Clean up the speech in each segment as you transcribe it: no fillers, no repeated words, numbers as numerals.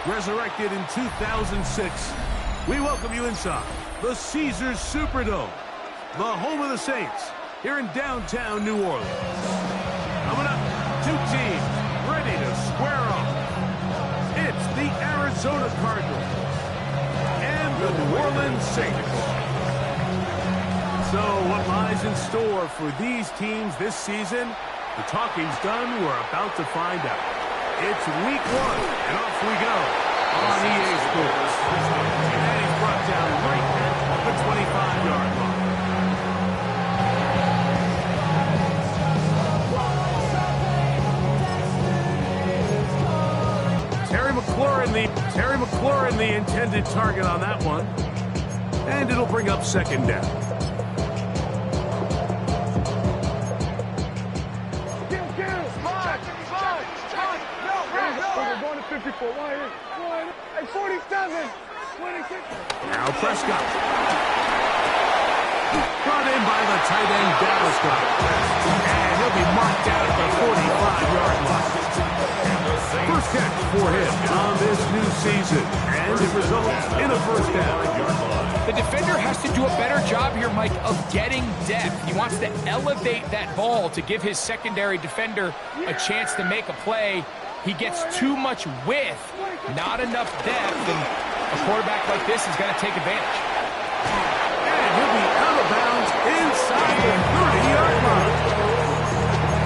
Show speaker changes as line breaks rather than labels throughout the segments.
Resurrected in 2006, we welcome you inside the Caesars Superdome, the home of the Saints, here in downtown New Orleans. Coming up, two teams ready to square off. It's the Arizona Cardinals and the New Orleans Saints. So what lies in store for these teams this season? The talking's done. We're about to find out. It's week 1, and off we go on EA Sports. And he's brought down right at the 25-yard line. Terry McLaurin, the intended target on that one. And it'll bring up second down.
At 47, 26.
Now Prescott. Brought in by the tight end Dallas Goedert. And he'll be marked down at the 45-yard line. First catch for him on this new season. And it results in a first down.
The defender has to do a better job here, Mike, of getting depth. He wants to elevate that ball to give his secondary defender a chance to make a play. He gets too much width, not enough depth, and a quarterback like this is going to take advantage.
And he'll be out of bounds inside the 30-yard line.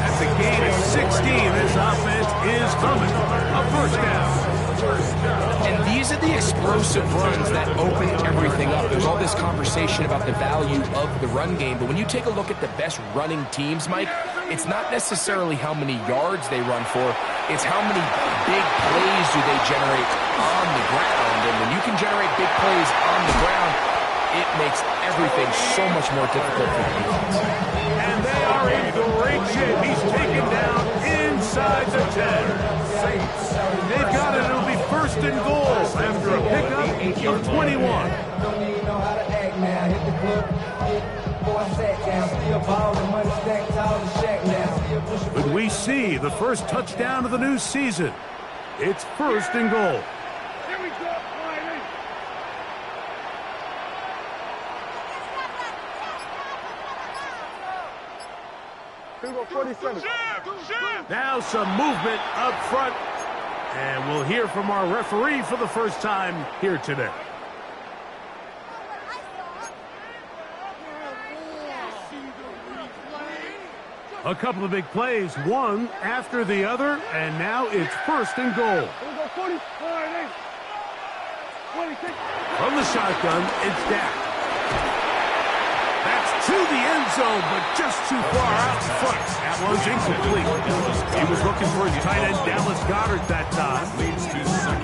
That's a gain of 16. This offense is coming. A first down.
And these are the explosive runs that open everything up. There's all this conversation about the value of the run game, but when you take a look at the best running teams, Mike, it's not necessarily how many yards they run for, it's how many big plays do they generate on the ground. And when you can generate big plays on the ground, it makes everything so much more difficult for the defense.
And they are in great shape. He's taken down inside the 10. They've got it. It'll be first and goal after a pickup of 21.
Don't even know how to act now. Hit the club, get 4 sacks down. Still ball, the money stacked tall and shack now.
But we see the first touchdown of the new season. It's first and goal.
Here we go, Riley. Here we go, 47.
Now some movement up front. And we'll hear from our referee for the first time here today. A couple of big plays, one after the other, and now it's first and goal. From the shotgun, it's Dak. That's to the end zone, but just too far out in front. That one's incomplete. He was looking for his tight end, Dallas Goedert, that time.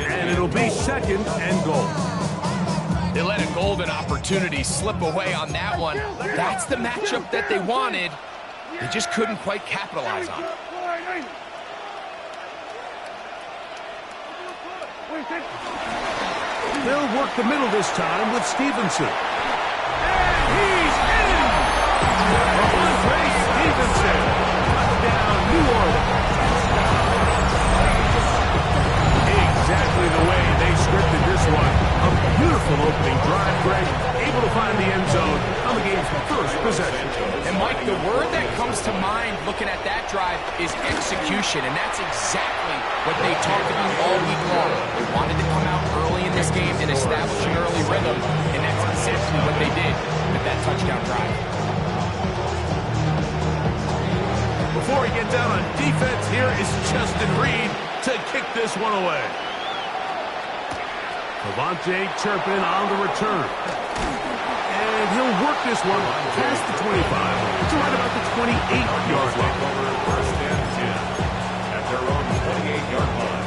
And it'll be second and goal.
They let a golden opportunity slip away on that one. That's the matchup that they wanted. They just couldn't quite capitalize on it.
They'll work the middle this time with Stevenson. And he's in! Andre Stevenson. Touchdown, New Orleans. Exactly the way they scripted this one. A beautiful opening drive, Greg. Able to find the end zone on the game's first possession.
And Mike, the word that comes to mind looking at that drive is execution, and that's exactly what they talked about all week long. They wanted to come out early in this game and establish an early rhythm, and that's exactly what they did with that touchdown drive.
Before he gets out on defense, here is Justin Reed to kick this one away. Devontae Turpin on the return. And he'll work this one past the 25 to right about the 28-yard line.
First and 10 at their own 28-yard line.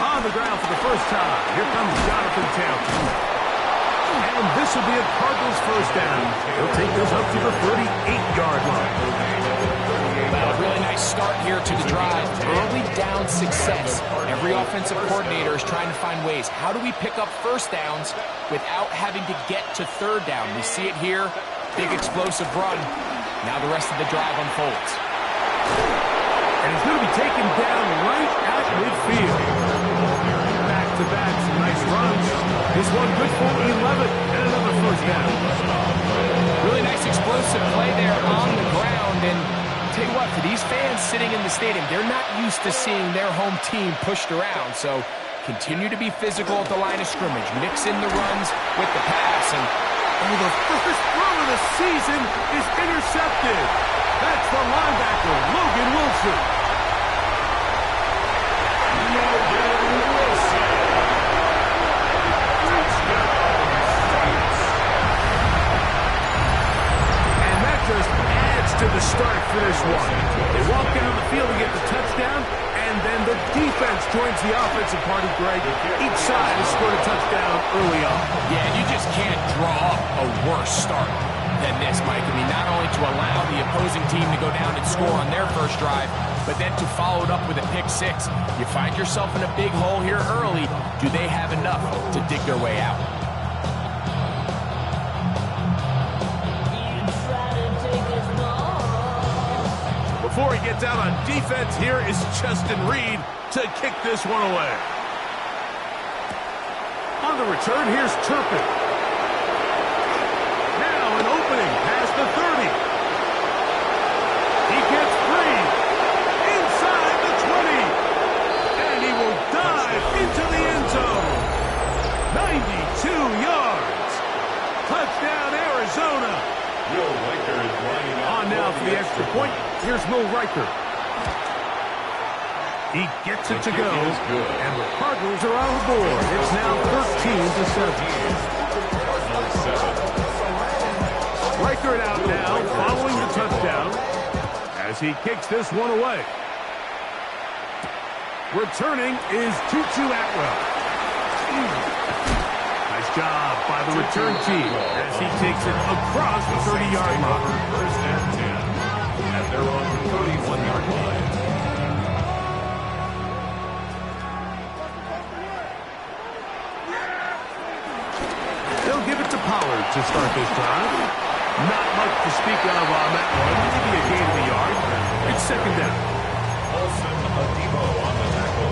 On the ground for the first time, here comes Jonathan Taylor. And this will be a Cardinals first down. He'll take this up to the 38-yard line.
Well, really nice nice start here to the drive. Early down success. Every offensive coordinator is trying to find ways. How do we pick up first downs without having to get to third down? We see it here. Big explosive run. Now the rest of the drive unfolds.
And he's going to be taken down right at midfield. Back-to-back, some nice runs. This one good for 11 and another first down.
Really nice explosive play there on the ground. And I'll tell you what, for these fans sitting in the stadium, they're not used to seeing their home team pushed around. So continue to be physical at the line of scrimmage. Mix in the runs with the pass. And
the first throw of the season is intercepted. That's the linebacker, Logan Wilson. And that just adds to the start for this one. They walk down the field to get the touchdown, and then the defense joins the offensive party, Greg. Each side has scored a touchdown early on.
Yeah, you just can't draw up a worse start than this, Mike. I mean, not only to allow the opposing team to go down and score on their first drive, but then to follow it up with a pick six. You find yourself in a big hole here early. Do they have enough to dig their way out?
Before he gets out on defense, here is Justin Reed to kick this one away. On the return, here's Turpin. Now an opening past the 30. He gets free inside the 20. And he will dive into the end zone. 92 yards. Touchdown, Arizona.
Will Riker is lining up.
On now for the extra point. Here's Will Riker. He gets it to go, and the Cardinals are on the board. It's now 13-7. Riker out now, following the touchdown, as he kicks this one away. Returning is Tutu Atwell. Nice job by the return team as he takes it across the 30-yard line.
First and 10 at their own 31-yard line.
They'll give it to Pollard to start this drive. Not much to speak of on that one. Maybe a gain of a yard. It's second down.
Olsen Adebo on the tackle.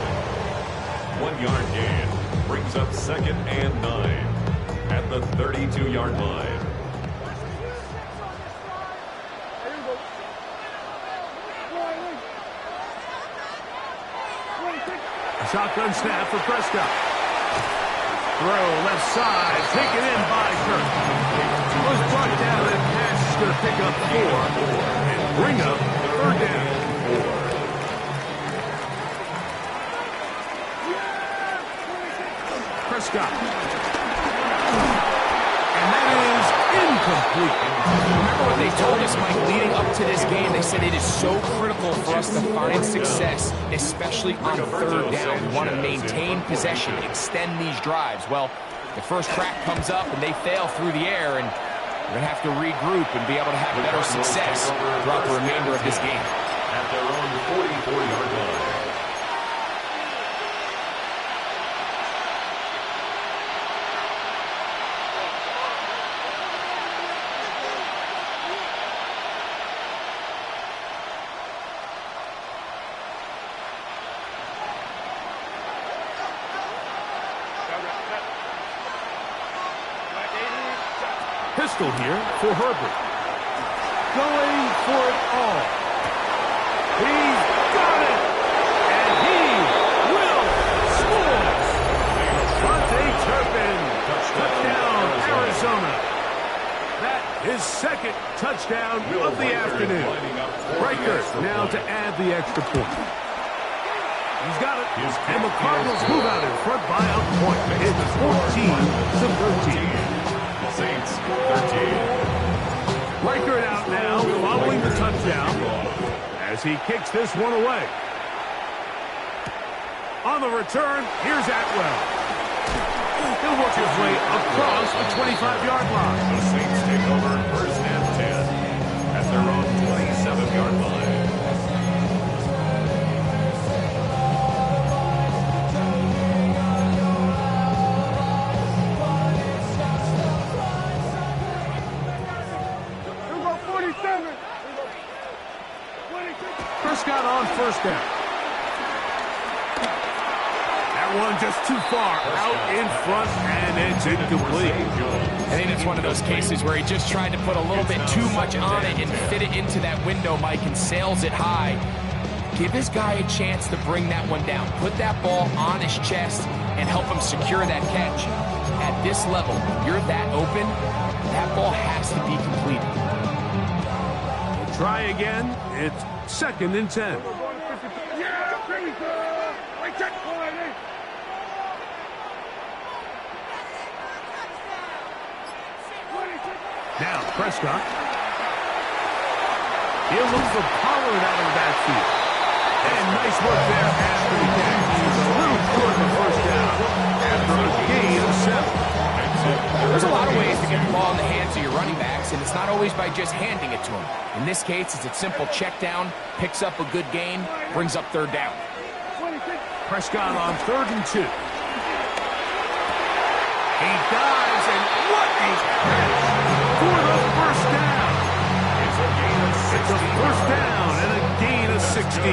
1 yard gain brings up second and 9 at the 32-yard line.
A shotgun snap for Prescott. Throw left side, taken in by Kirk. Was brought down, and pass is going to pick up 4 and bring up third down. Prescott. And that is incomplete.
Remember what they told us, Mike, leading up to this game? They said it is so critical for us to find success, especially on third down. We want to maintain possession, extend these drives. Well, the first crack comes up, and they fail through the air, and we're going to have to regroup and be able to have better success throughout the remainder of this game.
At their own 44-yard line.
Pistol here for Herbert. Going for it all. He's got it. And he will score. Vontae Turpin. Touchdown, Arizona. That is second touchdown of the afternoon. Riker now to add the extra point. He's got it. And the Cardinals move out in front by a point. It's 14-13.
Saints 13.
Riker out now, following the touchdown, as he kicks this one away. On the return, here's Atwell. He'll work his way across the 25-yard line.
The Saints take over first and 10 at their own 27-yard line.
Prescott on first down. That one just too far out in front, and it's incomplete.
I think it's one of those cases where he just tried to put a little bit too much on it and fit it into that window, Mike, and sails it high. Give his guy a chance to bring that one down. Put that ball on his chest and help him secure that catch. At this level, when you're that open, that ball has to be completed.
We'll try again. It's 2nd and 10.
Yeah, there we go. I check quality.
Now Prescott. He'll look for Pollard out of the backfield. And nice work there after the catch. He's a little short of the first down after a gain of 7.
There's a lot of ways to get the ball in the hands of your running backs, and it's not always by just handing it to them. In this case, it's a simple check down, picks up a good gain, brings up 3rd down.
Prescott on 3rd and 2. He dives, and what a catch for the first down. It's a first down and a gain of 16.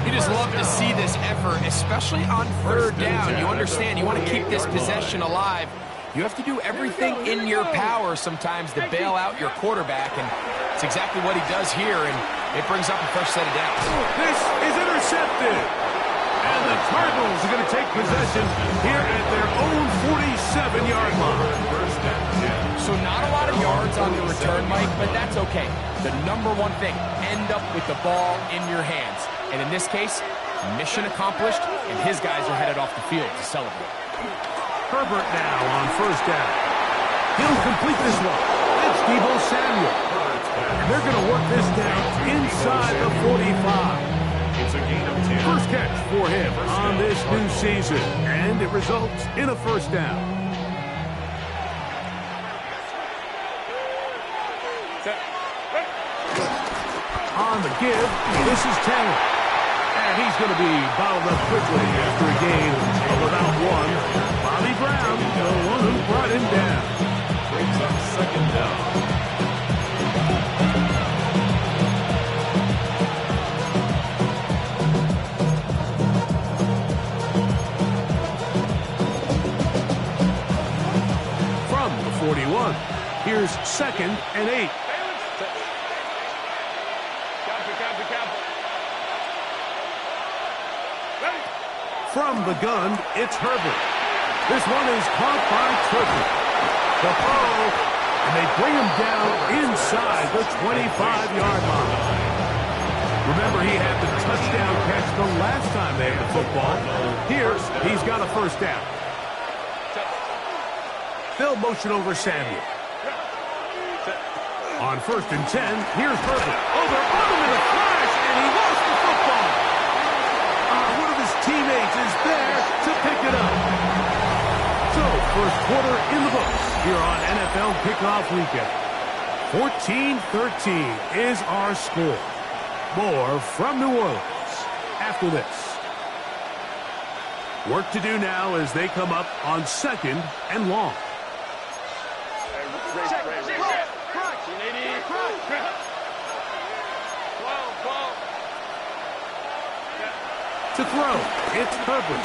You just love to see this effort, especially on 3rd down. You understand, you want to keep this possession alive. You have to do everything in your power sometimes to bail out your quarterback, and it's exactly what he does here, and it brings up a fresh set of downs.
This is intercepted. And the Cardinals are going to take possession here at their own 47-yard line.
So not a lot of yards on the return, Mike, but that's okay. The number one thing, end up with the ball in your hands. And in this case, mission accomplished, and his guys are headed off the field to celebrate.
Herbert now on first down. He'll complete this one. It's Deebo Samuel. And they're going to work this down inside the 45.
It's a gain of 10.
First catch for him on this new season, and it results in a first down. On the give, this is Taylor. And he's going to be bottled up quickly after a gain of about 1. Bobby Brown, the one who brought him down.
Brings up 2nd down.
From the 41, here's 2nd and 8. From the gun, it's Herbert. This one is caught by Turkey. The throw, and they bring him down inside the 25-yard line. Remember, he had the touchdown catch the last time they had the football. Here, he's got a first down. They'll motion over Samuel. On 1st and 10, here's Herbert. Oh, they're on him in a flash, and he lost the football. One of his teammates is there to pick it up. So, first quarter in the books here on NFL Kickoff Weekend. 14-13 is our score. More from New Orleans after this. Work to do now as they come up on 2nd and long. To throw, it's Herbert.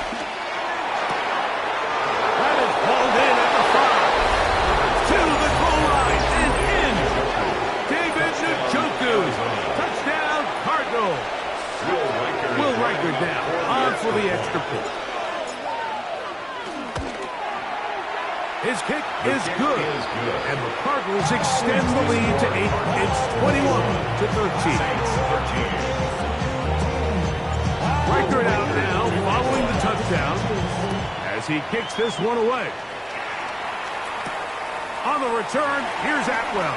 That is hauled in at the 5. To the goal line and in. David Njoku. Touchdown, Cardinals. Will Riker down on for the extra point. His kick is good. And the Cardinals extend the lead to 8. It's 21-13. Riker out now, following the touchdown, as he kicks this one away. On the return, here's Atwell.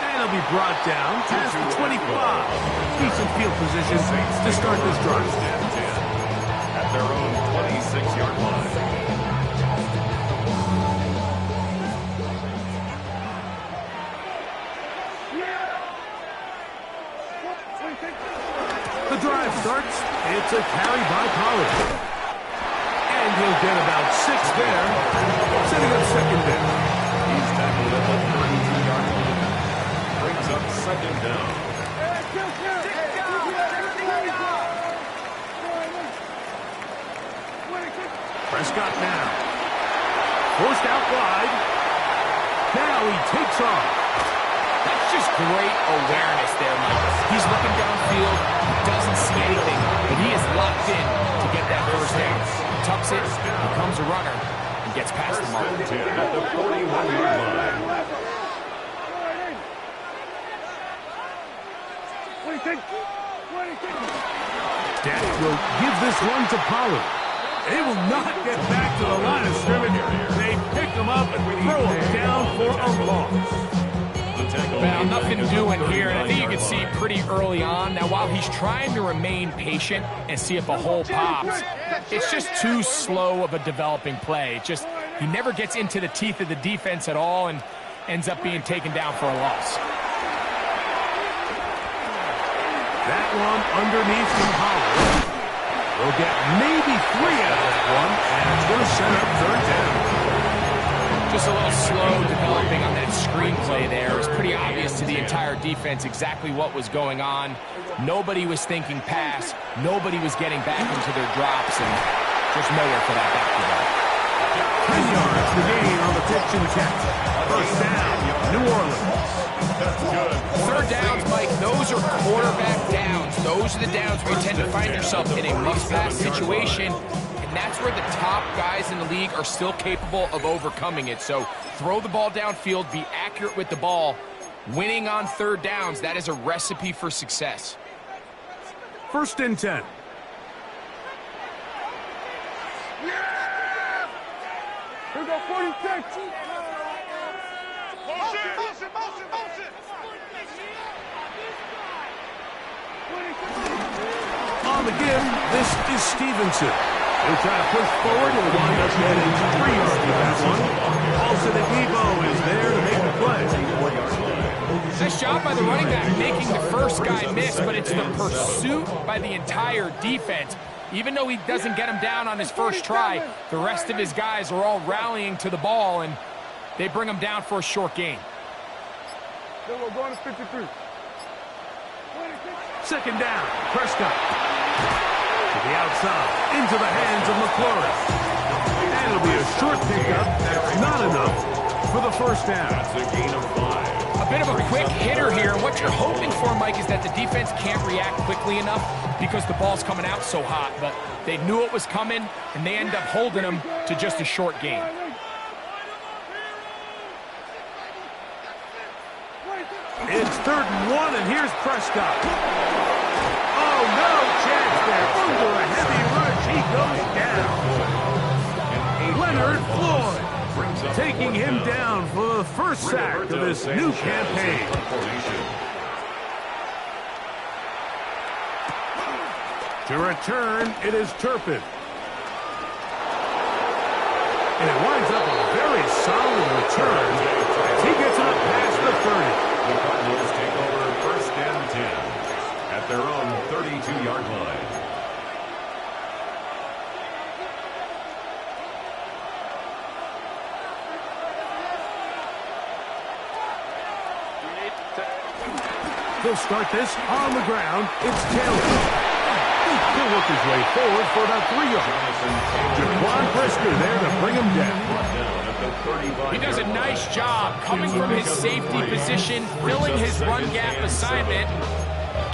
And he'll be brought down past the 25. Decent field position to start this drive.
At their own 26-yard line.
The drive starts. It's a carry by Pollard. And he'll get about 6 there, setting up 2nd down.
He's tackled at the 32-yard line. Brings up 2nd down.
Prescott now. Forced out wide. Now he takes off.
That's just great awareness there, Mike. He's looking downfield, doesn't see anything, but he is locked in to get that first down. Tucks it, becomes a runner, and gets past the mark.
10 at the 41-yard line.
Dak will give this one to Pollard. They will not get back to the line of scrimmage. They pick him up and throw him down for a loss.
Well, nothing doing here, and I think you can see pretty early on. Now, while he's trying to remain patient and see if a hole pops, it's just too slow of a developing play. He never gets into the teeth of the defense at all and ends up being taken down for a loss.
That one underneath from Pollard. We'll get maybe 3 out of that one, and it's going to set up third down.
Just a little slow developing on that screenplay there. It's pretty obvious to the entire defense exactly what was going on. Nobody was thinking pass. Nobody was getting back into their drops, and just nowhere for that back to go.
10 yards the gain on the pitch and catch. First down, New Orleans.
Third downs, Mike, those are quarterback downs. Those are the downs where you tend to find yourself in a must-pass situation, and that's where the top guys in the league are still capable of overcoming it. So throw the ball downfield, be accurate with the ball. Winning on third downs, that is a recipe for success.
First and 10.
Here we go, 46. Motion.
On the give, this is Stevenson. He'll try to push forward and wind up getting 3 yards with that one. Paulson and Debo is there to make the play.
Nice job by the running back making the first guy miss, but it's the pursuit by the entire defense. Even though he doesn't get him down on his first try, the rest of his guys are all rallying to the ball, and they bring him down for a short gain.
Then we're going to 53.
Second down, Prescott. To the outside, into the hands of McLaurin. And it'll be a short pickup. That's not enough for the first down.
That's a gain of 5.
A bit of a quick hitter here. What you're hoping for, Mike, is that the defense can't react quickly enough because the ball's coming out so hot. But they knew it was coming, and they end up holding him to just a short gain.
It's 3rd and 1, and here's Prescott. Oh, no chance there. Under a heavy rush, he goes down. Leonard Floyd taking him down for the first sack of this new campaign. To return, it is Turpin. And it winds up a very solid return as he gets it up past the 30.
The Cardinals take over first and 10 at their own 32-yard line.
He'll start this on the ground. It's Taylor. He'll work his way forward for about 3 yards. Jaquan Brisker there to bring him down.
He does a nice job coming from his safety position, filling his run gap assignment.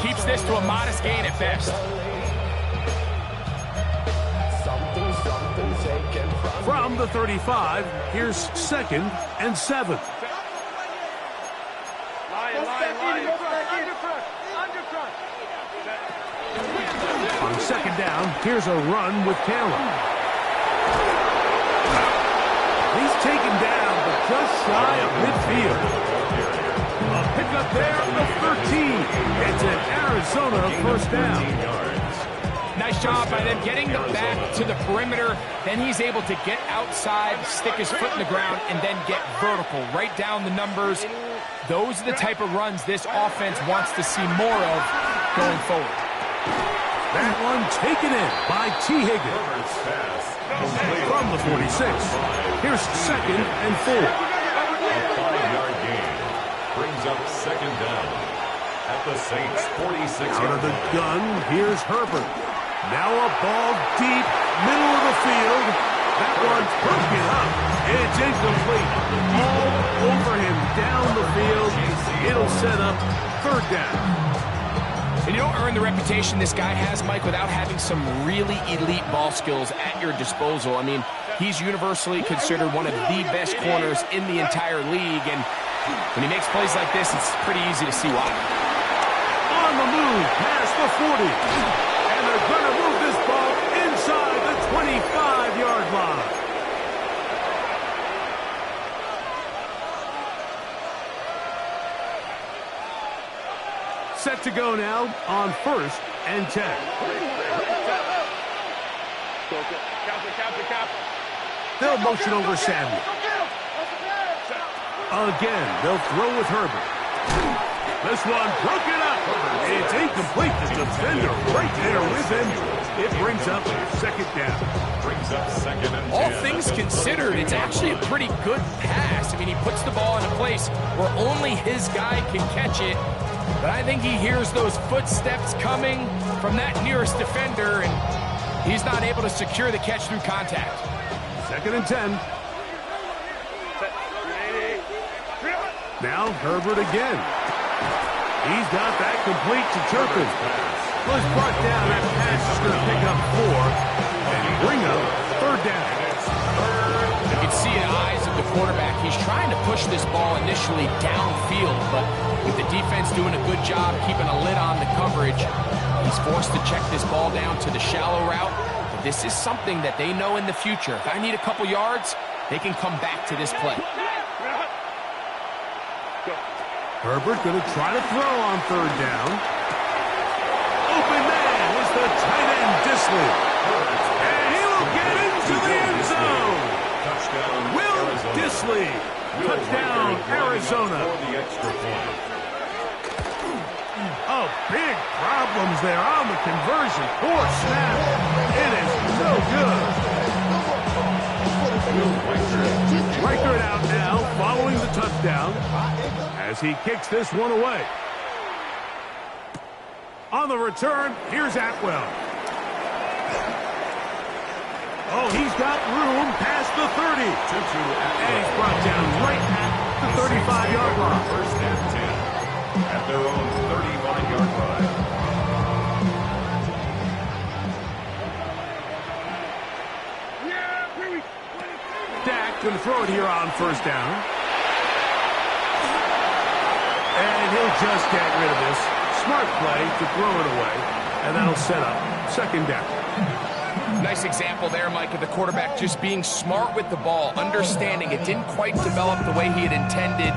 Keeps this to a modest gain at best.
From the 35, here's 2nd and 7. On 2nd down, here's a run with Taylor. He's taken down, but just shy of midfield. A pickup there of 13. It's an Arizona first down.
Nice job by them getting the back to the perimeter. Then he's able to get outside, stick his foot in the ground, and then get vertical. Right down the numbers. Those are the type of runs this offense wants to see more of going forward.
That one taken in by T. Higgins. From the 46, here's 2nd and 4.
A 5-yard gain brings up 2nd down. At the Saints 46
Out of the gun, here's Herbert. Now a ball deep, middle of the field. That one's broken up. It's incomplete. All over him down the field. It'll set up third down.
And you don't earn the reputation this guy has, Mike, without having some really elite ball skills at your disposal. I mean, he's universally considered one of the best corners in the entire league. And when he makes plays like this, it's pretty easy to see why.
On the move, past the 40. And they're going to move this ball inside the 25-yard line. Set to go now on 1st and 10. They'll motion over Samuel. Again, they'll throw with Herbert. This one broken up. It's incomplete. The defender right there with him. It brings up second down.
Brings up second and 10.
All things considered, it's actually a pretty good pass. I mean, he puts the ball in a place where only his guy can catch it. But I think he hears those footsteps coming from that nearest defender, and he's not able to secure the catch through contact.
Second and 10. Now Herbert again. He's got that complete to Turpin. Was brought down. That pass is going to pick up 4 and bring up third down.
You can see in the eyes of the quarterback, he's trying to push this ball initially downfield, but with the defense doing a good job keeping a lid on the coverage, he's forced to check this ball down to the shallow route. But this is something that they know in the future. If I need a couple yards, they can come back to this play.
Herbert going to try to throw on third down. Open man is the tight end, Disley. And he will get into the end zone.
Touchdown,
Will
Arizona.
Disley. Touchdown, Arizona.
For the extra point.
Oh, big problems there on the conversion. Poor snap. It is no good. Reichert out now, following the touchdown, as he kicks this one away. On the return, here's Atwell. Oh, he's got room past the 30. And he's brought down right at the 35-yard line.
First and 10 at their own 35-yard line.
Dak going to throw it here on first down. And he'll just get rid of this. Smart play to throw it away. And that'll set up second down.
Nice example there, Mike, of the quarterback just being smart with the ball, understanding it didn't quite develop the way he had intended.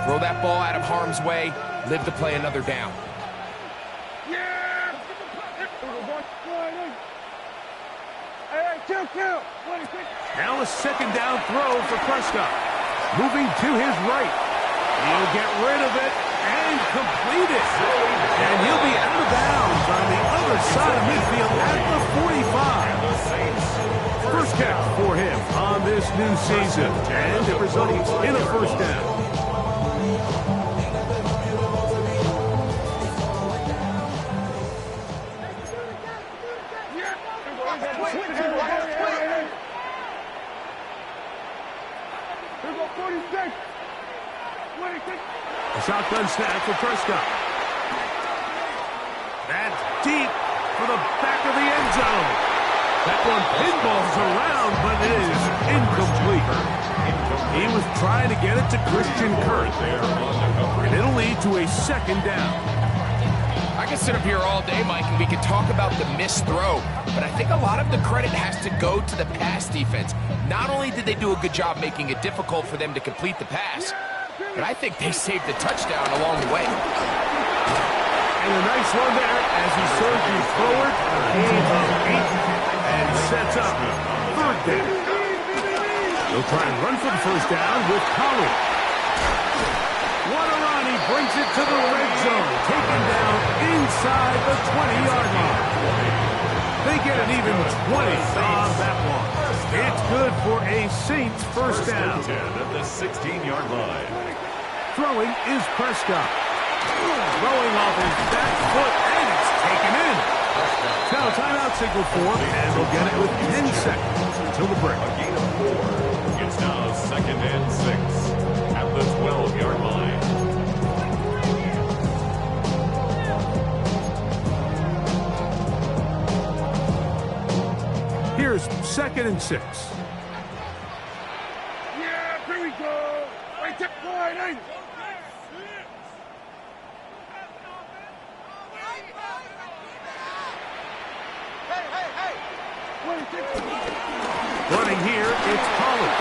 Throw that ball out of harm's way, live to play another down.
Now a second down throw for Prescott. Moving to his right. He'll get rid of it and complete it. And he'll be out of bounds on the other side of midfield at the 45. First catch for him on this new season. And it results in a first down. A shotgun snap for Prescott. That's deep for the back of the end zone. That one pinballs around, but it is incomplete. He was trying to get it to Christian Kirk. And it'll lead to a second down.
I could sit up here all day, Mike, and we could talk about the missed throw, but I think a lot of the credit has to go to the pass defense. Not only did they do a good job making it difficult for them to complete the pass, but I think they saved the touchdown along the way.
And a nice one there as he surges forward. Gain of 8 and sets up third down. He'll try and run for the first down with Colley. What a run. He brings it to the red zone. Taken down inside the 20-yard line. They get an even 20 on that one. It's good for a Saints first down.
At the 16-yard line.
Throwing is Prescott. Throwing off his back foot, and it's taken in. Now timeout signal for him, and they'll get it with 10 seconds until the break.
A gain of 4. It's now 2nd and 6 at the 12-yard line.
Here's 2nd and 6.
Yeah, here we go. I took wide, ain't it?
Running here, it's Pollard.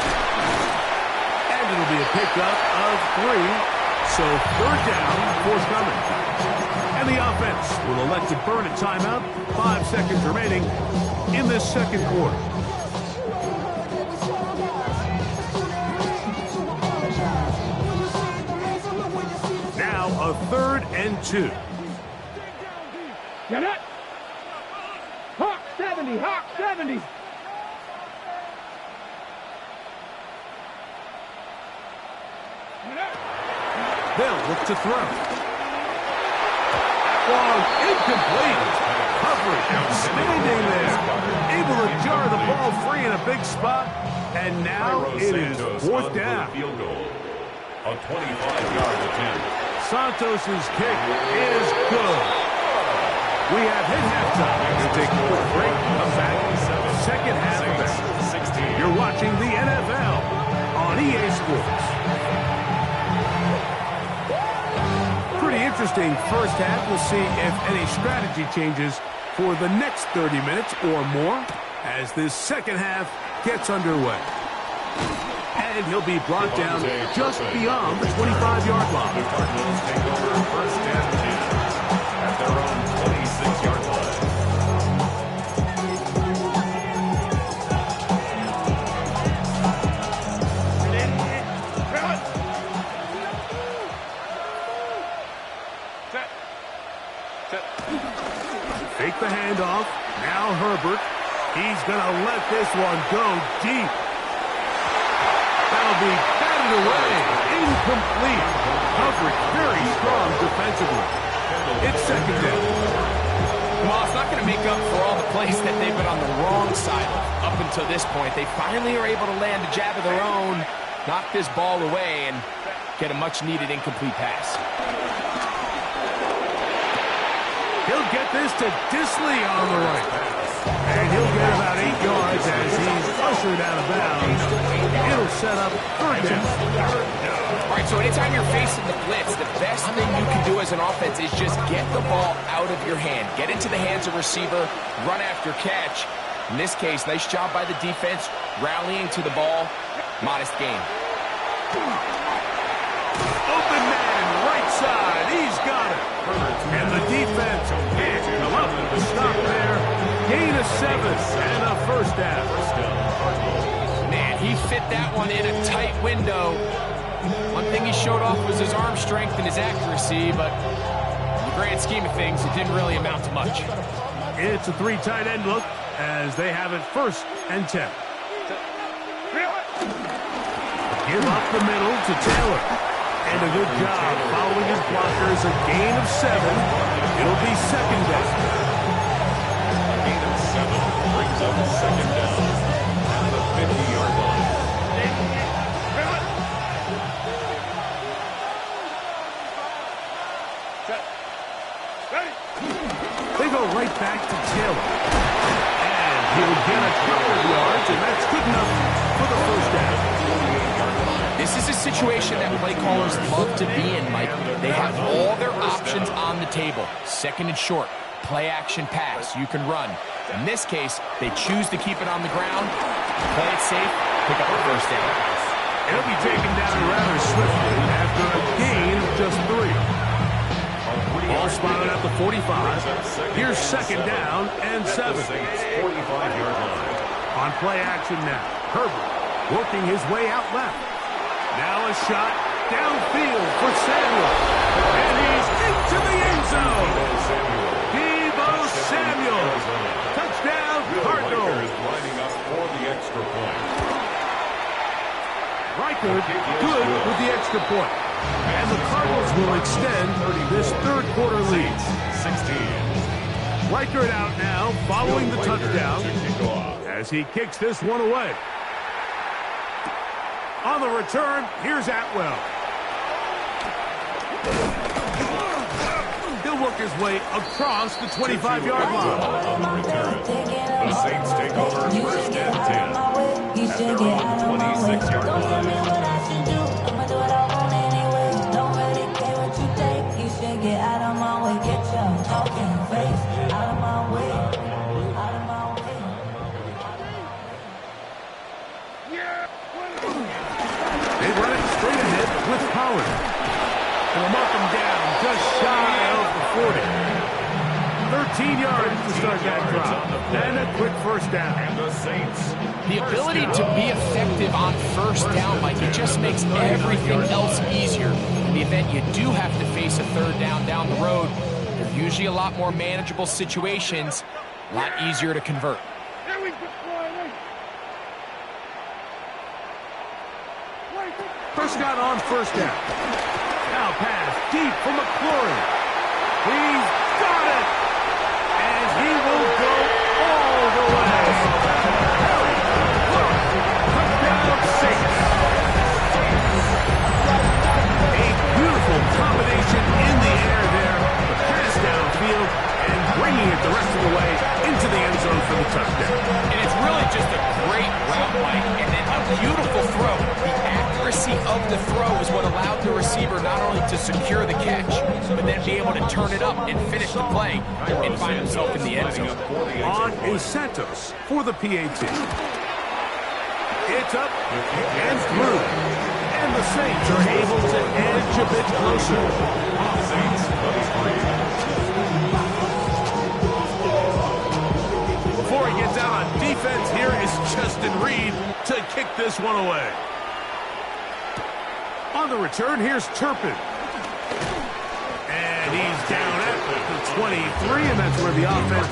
And it'll be a pickup of 3. So 3rd down, forthcoming. And the offense will elect to burn a timeout. 5 seconds remaining in this 2nd quarter. Now a 3rd and 2.
Get it? Hawk 70, Hawk 70.
They'll look to throw. Long, incomplete. Coverage outstanding there. Able to jar the ball free in a big spot. And now it is 4th down.
Field goal. A 25-yard attempt.
Santos's kick is good. We have hit halftime. We'll take a quick break. Come back. 2nd half of that. You're watching the NFL on EA Sports. Pretty interesting first half. We'll see if any strategy changes for the next 30 minutes or more as this 2nd half gets underway. And he'll be brought down just beyond the 25-yard line.
The Cardinals take over 1st and 10 at their own 26-yard line.
Fake the handoff. Now Herbert. He's going to let this one go deep. That'll be batted away. Incomplete. Coverage very strong defensively. It's 2nd down.
Well, it's not going to make up for all the plays that they've been on the wrong side of up until this point. They finally are able to land a jab of their own, knock this ball away, and get a much-needed incomplete pass.
He'll get this to Disley on the right. And he'll get about 8 yards as he's ushered out of bounds. It'll set up 3rd down.
All right, so anytime you're facing the blitz, the best thing you can do as an offense is just get the ball out of your hand. Get into the hands of receiver, run after catch. In this case, nice job by the defense, rallying to the ball. Modest gain.
Open man, right side. He's got it. And the defense can't come up with the stop there. Gain of 7 and a 1st down.
Man, he fit that one in a tight window. One thing he showed off was his arm strength and his accuracy, but in the grand scheme of things, it didn't really amount to much.
It's a 3 tight end look as they have it 1st and 10. Give up the middle to Taylor. And a good job following his blockers. A gain of 7. It'll be 2nd down.
A gain of 7 brings up 2nd down at the 50-yard line.
They go right back to Taylor. And he'll get a couple of yards, and that's good enough for the 1st down.
This is a situation that play callers love to be in, Mike. They have all their options on the table. 2nd and short, play action pass, you can run. In this case, they choose to keep it on the ground, play it safe, pick up the 1st down.
It'll be taken down rather swiftly after a gain of just 3. Ball spotted at the 45. Here's 2nd down and 7.
45-yard line.
On play action now, Herbert working his way out left. Now a shot downfield for Samuel. And he's into the end zone. Deebo Samuel. Touchdown, Cardinals.
Lining up for the extra point.
Reichard good with the extra point. And the Cardinals will extend this third quarter lead.
16.
Reichert out now, following the touchdown, as he kicks this one away. On the return, here's Atwell. He'll work his way across the 25-yard line.
On the return, the Saints take over first and 10 at their own 26-yard line.
Get out of my way, get your talking face out of my way, out of my way.
They run it straight ahead with Pollard. And they'll mark him down just shy of the 40. 13 yards to start that drop. And a quick first down.
And the Saints.
The ability to be effective on first down, Mike, it just makes everything else easier. In the event you do have to face a third down the road, they're usually a lot more manageable situations, a lot easier to convert.
Prescott on first down. Now pass deep for McLaurin. He's got it. And he will go all the way. Touchdown Saints. A beautiful combination in the air there. The pass downfield and bringing it the rest of the way into the end zone for the touchdown.
And it's really just a great route, Mike, and then a beautiful throw. The accuracy of the throw is what allowed the receiver not only to secure the catch, but then be able to turn it up and finish the play and find himself in the end zone.
On is Santos for the PAT. It's up and through. And the Saints are able to edge a bit closer.
Saints
Before he gets out on defense, here is Justin Reed to kick this one away. On the return, here's Turpin. And he's down at the 23, and that's where the offense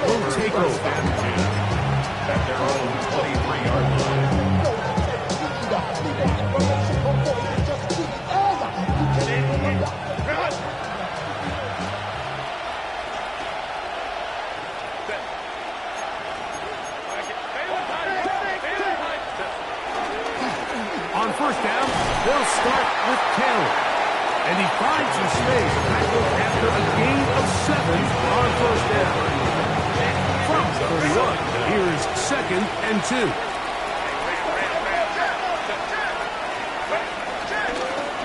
will take over.
at their own 23-yard line.
On first down, they'll start with Taylor. And he finds some space tackled after a gain of 7 on first down. From 31, here's 2nd and 2.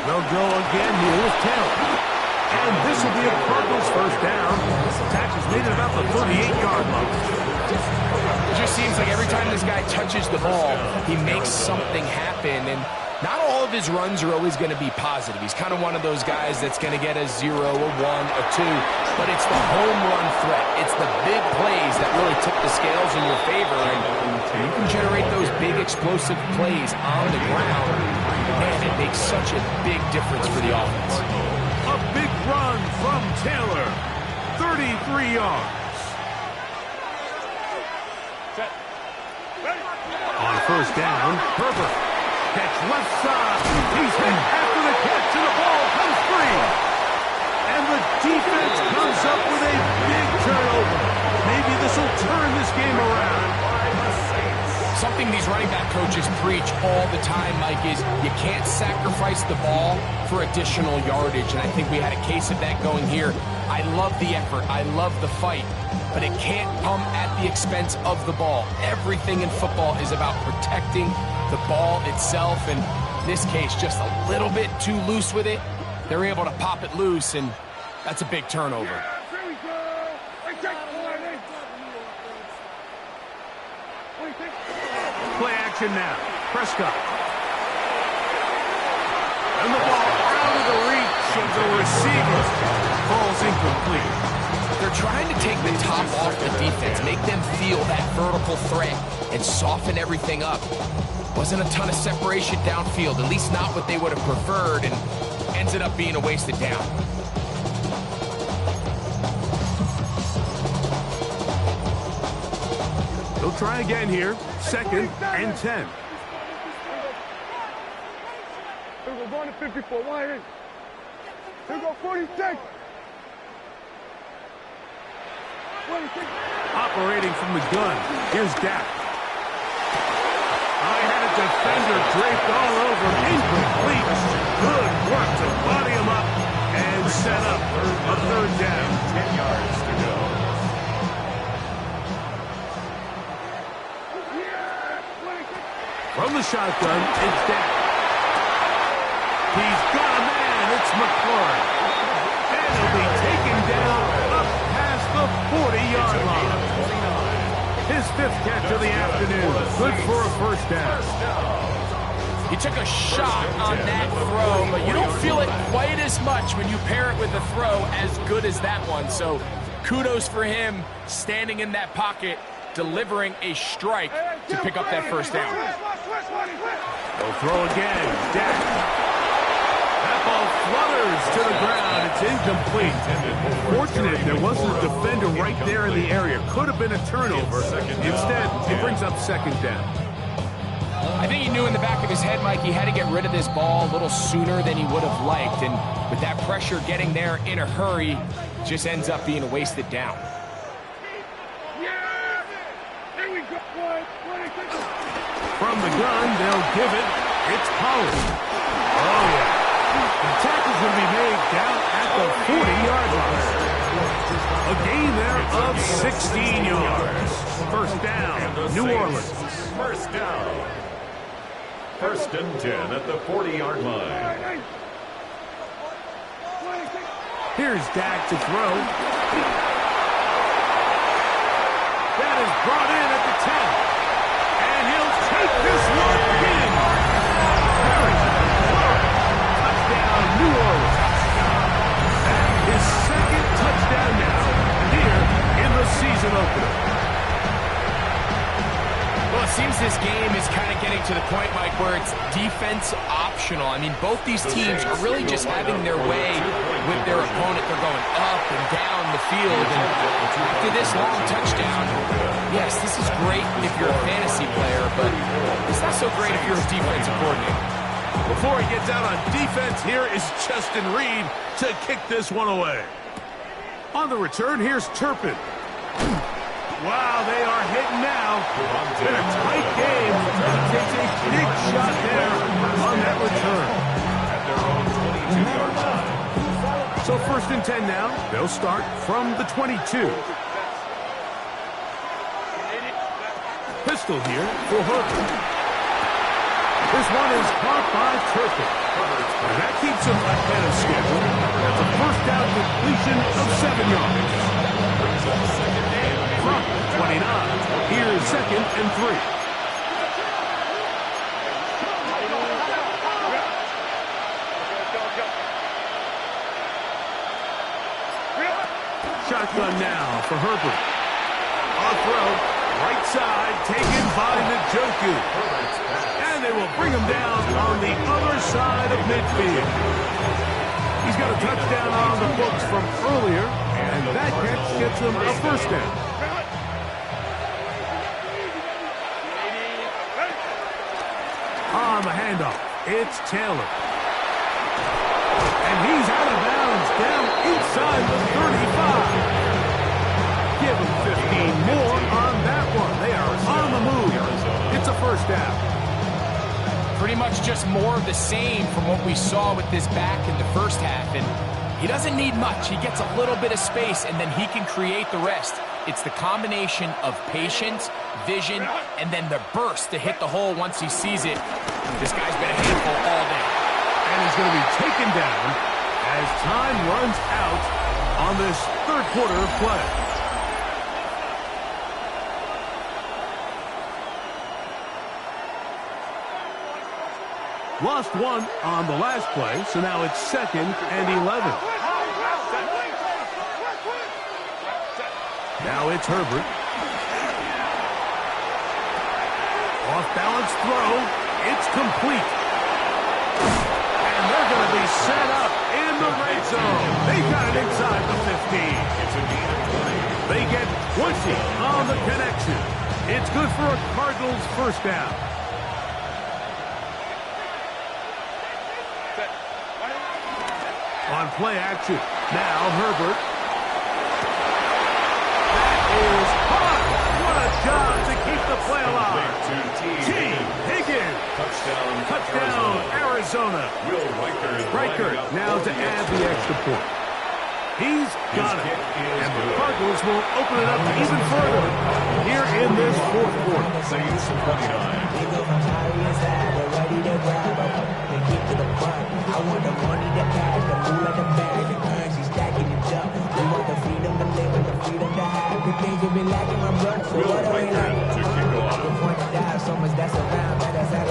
They'll go again here with Taylor. And this will be a Cardinals first down. This attack is made at about the 38-yard line.
It just seems like every time this guy touches the ball, he makes something happen. And not all of his runs are always going to be positive. He's kind of one of those guys that's going to get a 0, a 1, a 2. But it's the home run threat. It's the big plays that really tip the scales in your favor. And you can generate those big explosive plays on the ground. Man, it makes such a big difference for the offense.
A big run from Taylor. 33 yards. On first down, Herbert. Catch left side. He's hit after the catch, and the ball comes free. And the defense comes up with a big turnover. Maybe this will turn this game around.
Something these running back coaches preach all the time, Mike, is you can't sacrifice the ball for additional yardage. And I think we had a case of that going here. I love the effort. I love the fight. But it can't come at the expense of the ball. Everything in football is about protecting the ball itself. And in this case, just a little bit too loose with it. They're able to pop it loose, and that's a big turnover.
Play action now. Prescott. And the ball out of the reach of the receiver. Falls incomplete.
They're trying to take the top off the defense, make them feel that vertical threat, and soften everything up. Wasn't a ton of separation downfield, at least not what they would have preferred, and ended up being a wasted down.
They'll try again here. 2nd and 10.
Here we go, going to 54, wide in. Here we go, 46. 46.
Operating from the gun, here's Dak. I had a defender draped all over him. Incomplete. Good work to body him up and set up a third down.
10 yards to go.
From the shotgun, it's Dak. He's got a man. It's McLaurin. And he'll be taken down up past the 40-yard line. His fifth catch of the afternoon. Good for a first down.
He took a shot on that throw, but you don't feel it quite as much when you pair it with a throw as good as that one. So kudos for him standing in that pocket, delivering a strike to pick up that first down.
They'll throw again. Dak. That ball flutters to the ground. It's incomplete. Fortunate there wasn't a defender right there in the area. Could have been a turnover. Instead, it brings up second down.
I think he knew in the back of his head, Mike, he had to get rid of this ball a little sooner than he would have liked. And with that pressure getting there in a hurry, just ends up being a wasted down.
From the gun, they'll give it. It's Pollard. Oh, yeah. The tackle's going to be made down at the 40-yard line. A gain there of 16 yards. First down, New Orleans.
First down. First and 10 at the 40-yard line.
Here's Dak to throw. That is brought in at the 10. And he'll take this one in. Touchdown, New Orleans. And his second touchdown now here in the season opener.
Well, it seems this game is kind of getting to the point, Mike, where it's defense optional. I mean, both these teams are really just having their way with their opponent. They're going up and down the field. And after this long touchdown, yes, this is great if you're a fantasy player, but it's not so great if you're a defensive coordinator.
Before he gets out on defense, here is Justin Reed to kick this one away. On the return, here's Turpin. Wow, they are hitting now. In a tight game. He takes a big shot there on that return.
At their own 22-yard line.
So first and 10 now. They'll start from the 22. Pistol here for Herbert. This one is caught by Turpin. And that keeps him ahead of schedule. That's a first down completion of 7 yards.
Brings up second down.
From 29, here's second and 3. Shotgun now for Herbert. On throw, right side, taken by Njoku. And they will bring him down on the other side of midfield. He's got a touchdown on the books from earlier, and that catch gets him a first down. On the handoff, it's Taylor. And he's out of bounds down inside the 35. Give him 15 more on that one. They are on the move. It's a first down.
Pretty much just more of the same from what we saw with this back in the first half. And he doesn't need much. He gets a little bit of space, and then he can create the rest. It's the combination of patience, vision, and then the burst to hit the hole once he sees it. This guy's been a handful all day.
And he's going to be taken down as time runs out on this third quarter of play. Lost one on the last play, so now it's second and 11. Now it's Herbert. Off-balance throw. It's complete. And they're going to be set up in the red zone. They got it inside the 15.
It's a gain of 20.
They get 20 on the connection. It's good for a Cardinals first down. On play action. Now Herbert. That is hot. What a job to keep the play alive. T. Higgins. Touchdown, Arizona. Reichert now to add the extra point. He's got it. And the Cardinals will open it up even further here in this fourth quarter.
Saints 29.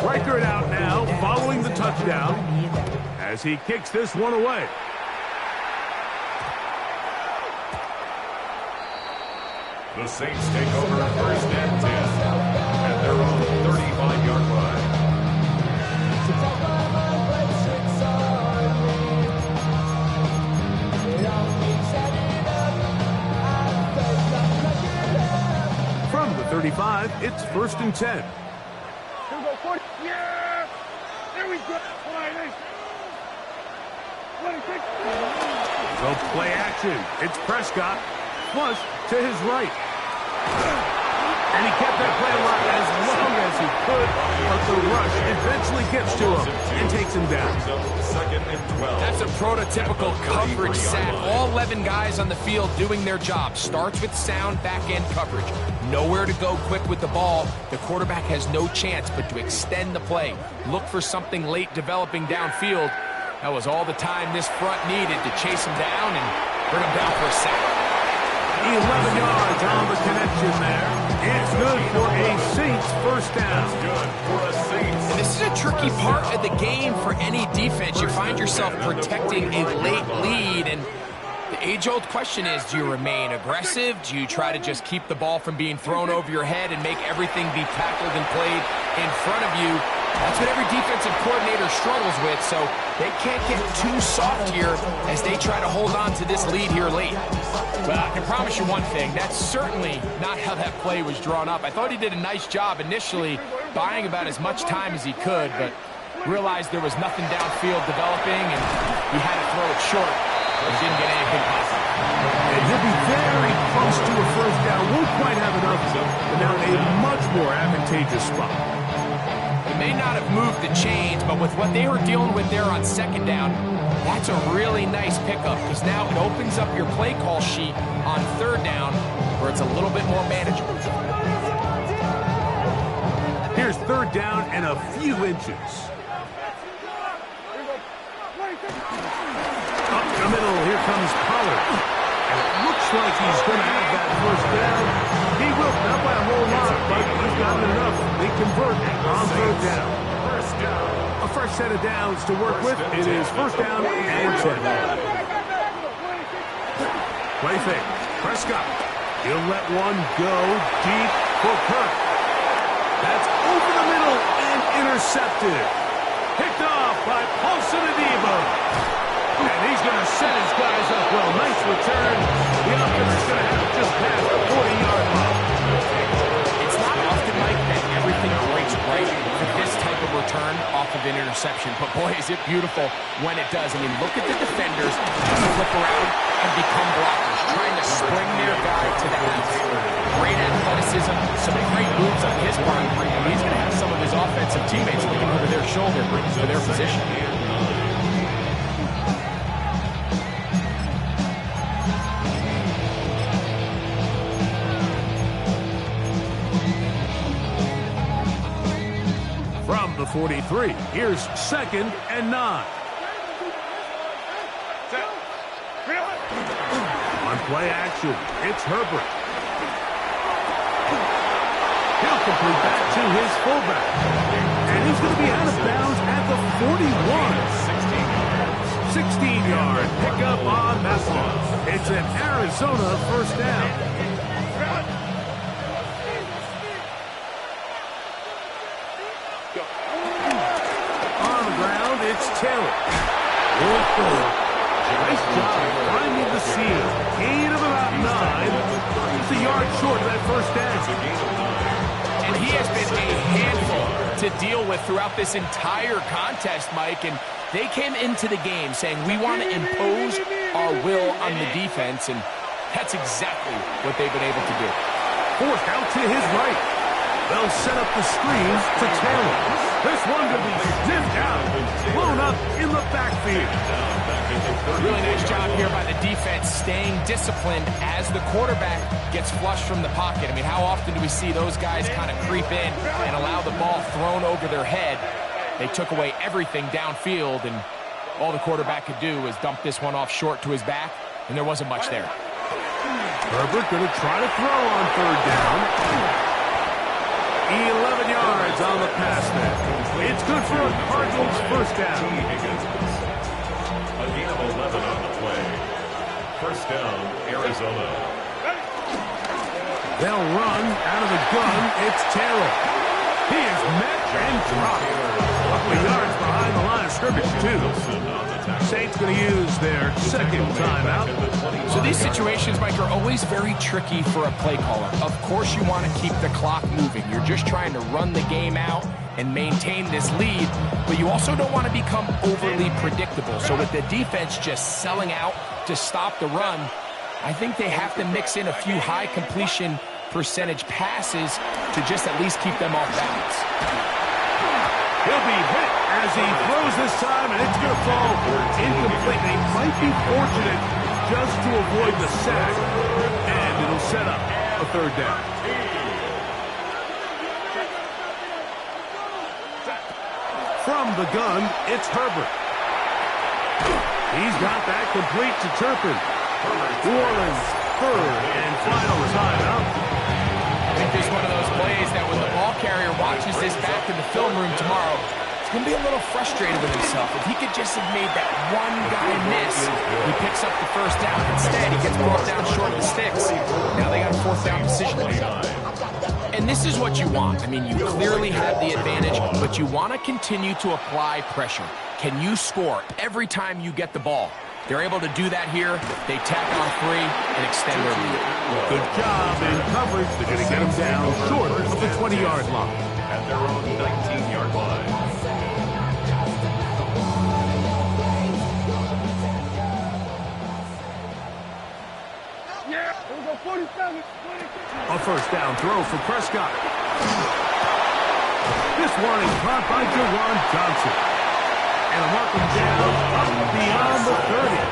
Reichert out now, following the touchdown, as he kicks this one away.
The Saints take over first and 10 at their own 35-yard line.
From the 35, it's first and 10.
Here we go, 40. Yeah! There we go. 26.
So play action. It's Prescott. Flush to his right. And he kept that play alive as long as he could, but the rush eventually gets to him and takes him down.
Second and 12.
That's a prototypical coverage sack. All 11 guys on the field doing their job. Starts with sound back-end coverage. Nowhere to go quick with the ball. The quarterback has no chance but to extend the play. Look for something late developing downfield. That was all the time this front needed to chase him down and bring him down for a sack.
11 yards on the connection there. It's good for a Saints first down.
And this is a tricky part of the game for any defense. You find yourself protecting a late lead, and the age-old question is, do you remain aggressive? Do you try to just keep the ball from being thrown over your head and make everything be tackled and played in front of you? That's what every defensive coordinator struggles with, so they can't get too soft here as they try to hold on to this lead here late. Well, I can promise you one thing, that's certainly not how that play was drawn up. I thought he did a nice job initially buying about as much time as he could, but realized there was nothing downfield developing, and he had to throw it short, but didn't get anything possible.
And he'll be very close to a first down. Won't quite have enough, but now a much more advantageous spot.
They may not have moved the chains, but with what they were dealing with there on second down, that's a really nice pickup because now it opens up your play call sheet on third down where it's a little bit more manageable.
Here's third down and a few inches. Up the middle, here comes Pollard. And it looks like he's going to have that first down. He will, not by a whole lot, but he's got enough. They convert on third down. A fresh set of downs to work with. It is first down and 10. Play fake. Prescott. He'll let one go deep for Kirk. That's over the middle and intercepted. Picked off by Paulson Adebo. And he's going to set his guys up well. Nice return. The offense is going to have just past the 40-yard mark.
It's not often, Mike, that everything breaks right for this type of return off of an interception. But, boy, is it beautiful when it does. I mean, look at the defenders flip around and become blockers, trying to spring their guy to the house. Great athleticism, some great moves on his part. He's going to have some of his offensive teammates looking over their shoulder for their position.
From the 43, here's second and 9. On play action, it's Herbert. He'll complete that to his fullback. And he's going to be out of bounds at the 41. 16-yard pickup on that one. It's an Arizona first down. On the ground, it's Taylor. Nice job finding the seam. Gain of about 9. Just a yard short of that first down.
And he has been a handful to deal with throughout this entire contest, Mike. And They came into the game saying, we want to impose our will on the defense, and that's exactly what they've been able to do.
Forced out to his right. They'll set up the screens to Taylor. This one could be sniffed out, blown up in the backfield.
Really nice job here by the defense, staying disciplined as the quarterback gets flushed from the pocket. I mean, how often do we see those guys kind of creep in and allow the ball thrown over their head? They took away everything downfield, and all the quarterback could do was dump this one off short to his back, and there wasn't much there.
Herbert going to try to throw on third down. 11 yards on the pass there. It's good for a Cardinals first down.
A gain of 11 on the play. First down, Arizona.
They'll run out of the gun. It's Taylor. He is met and dropped. A couple of yards behind the line of scrimmage, too. Saints going to use their second timeout.
So these situations, Mike, are always very tricky for a play caller. Of course you want to keep the clock moving. You're just trying to run the game out and maintain this lead, but you also don't want to become overly predictable. So with the defense just selling out to stop the run, I think they have to mix in a few high completion percentage passes to just at least keep them off balance.
He'll be hit as he throws this time, and it's going to fall incomplete. They might be fortunate just to avoid the sack, and it'll set up a third down. From the gun, it's Herbert. He's got that complete to Turpin. New Orleans, third and final timeout.
I think there's one of those plays that when the ball carrier watches this back in the film room tomorrow, he's going to be a little frustrated with himself. If he could just have made that one guy miss, he picks up the first down. Instead, he gets brought down short of the sticks. Now they got a fourth down decision to make. And this is what you want. I mean, you clearly have the advantage, but you want to continue to apply pressure. Can you score every time you get the ball? They're able to do that here. They tack on 3 and extend their lead.
Good job in coverage. They're going to get him down short of the 20-yard line.
At their own 19-yard line.
A first down throw for Prescott. This one is caught by Jawan Johnson. And mark him down up beyond the 30.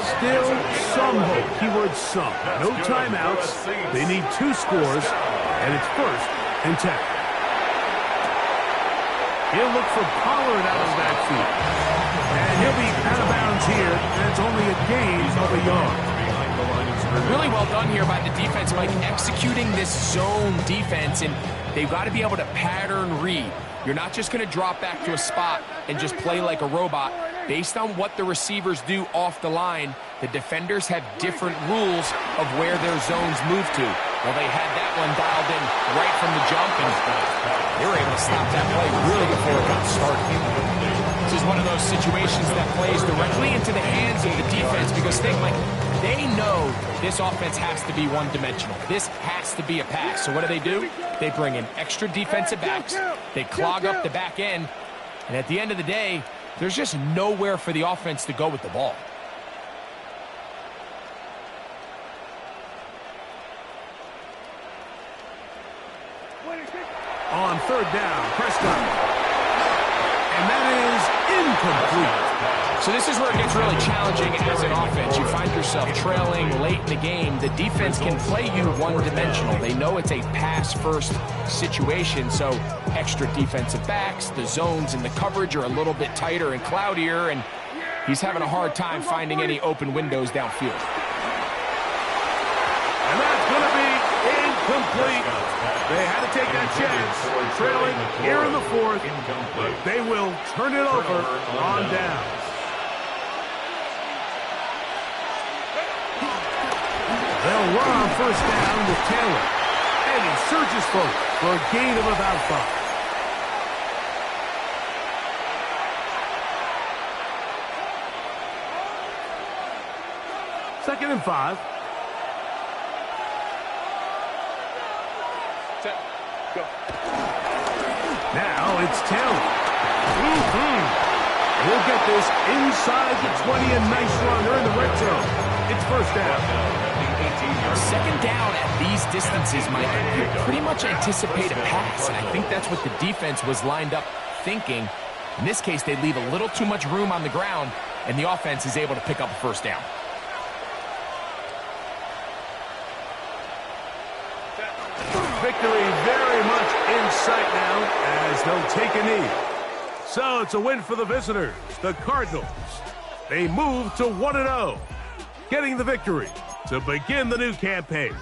Still some hope. Keyword some. No timeouts. They need 2 scores, and it's first and 10. He'll look for Pollard out of the backfield. And he'll be out of bounds here, and it's only a gain of a yard.
Really well done here by the defense, Mike, executing this zone defense, and they've got to be able to pattern read. You're not just going to drop back to a spot and just play like a robot. Based on what the receivers do off the line, the defenders have different rules of where their zones move to. Well, they had that one dialed in right from the jump, and they were able to stop that play really before it got started. This is one of those situations that plays directly into the hands of the defense because they know this offense has to be one-dimensional. This has to be a pass. So what do? They bring in extra defensive backs. They clog up the back end. And at the end of the day, there's just nowhere for the offense to go with the ball.
On third down, Prescott. And that is incomplete.
So this is where it gets really challenging as an offense. You find yourself trailing late in the game. The defense can play you one-dimensional. They know it's a pass-first situation, so extra defensive backs, the zones and the coverage are a little bit tighter and cloudier, and he's having a hard time finding any open windows downfield.
And that's going to be incomplete. They had to take that chance, trailing here in the fourth, but they will turn it over on down. They'll run on first down with Taylor, and he surges forward for a gain of about 5. Second and 5. Now it's Taylor. We'll get this inside the 20, a nice run. They're in the red zone. It's first down.
Second down at these distances, Mike, you pretty much anticipate a pass, and I think that's what the defense was lined up thinking. In this case, they leave a little too much room on the ground, and the offense is able to pick up a first down.
Victory very much in sight now as they'll take a knee. So it's a win for the visitors, the Cardinals. They move to 1-0, getting the victory to begin the new campaign.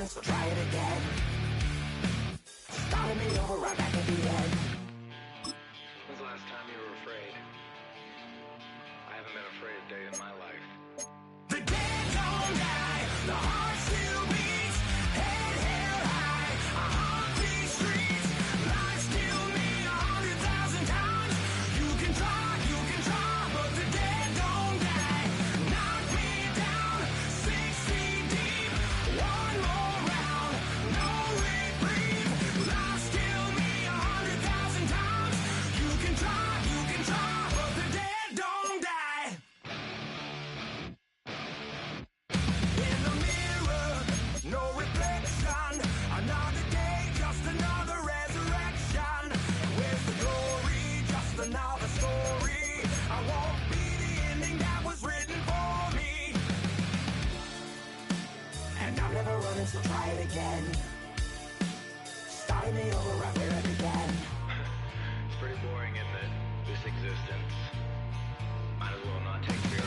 So try it again. Starting me over right back at the end.
When's the last time you were afraid? I haven't been afraid a day in my life.
The dead don't die, the heart still beats, head held high, I haunt these streets, lies kill me 100,000 times. You can try, but the dead don't die. Knock me down, 6 feet deep, one more round, no reprieve. Lies kill me 100,000 times. You can try, but the dead don't die. In the mirror, no reflection. Another day, just another resurrection. Where's the glory? Just another story. I won't be the ending that was written for me. And I'm never running, so try it again. Starting me over right where I began.
It's pretty boring, isn't it? This existence. Might as well not take fear